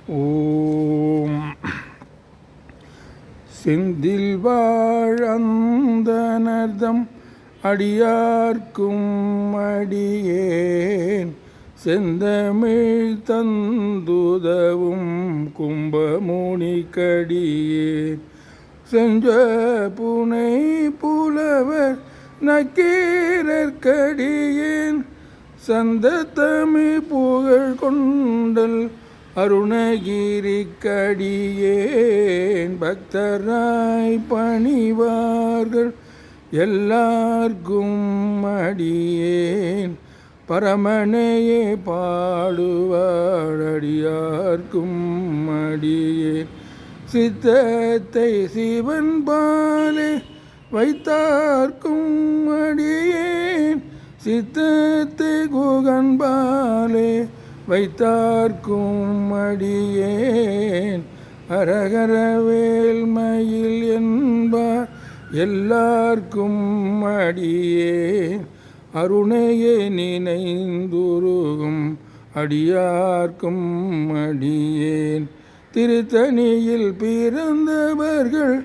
ஓம் செந்தில் வாழந்தனர்தம் அடியார்க்கும் அடியேன் செந்தமிழ் தந்துதவும் கும்பமுனிக்கடியேன் செஞ்ச புனை புலவர் நக்கீரற்கடியேன் சந்தத்தமிழ் புகழ் கொண்டல் அருணகிரிக்கடியேன் பக்தராய் பணிவார்கள் எல்லார்க்கும் அடியேன் பரமனையே பாடுவாழடியார்க்கும் அடியேன் சித்தத்தை சிவன் பாலே வைத்தார்க்கும் அடியேன் சித்தத்தை குகன் பாலே வைத்தார்க்கும் அடியேன் அரகர வேல்மயில் என்பார் எல்லார்க்கும் அடியேன் அருணையே நினைந்துருகும் அடியார்க்கும் அடியேன் திருத்தணியில் பிறந்தவர்கள்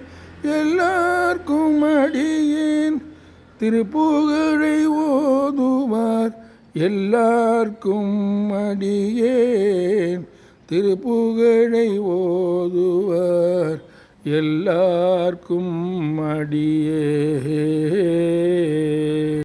எல்லார்க்கும் அடியேன் திருப்புகழை ஓதுவார் எல்லார்க்கும் அடியேன் திருப்புகழை ஓதுவார் எல்லார்க்கும் அடியேன்.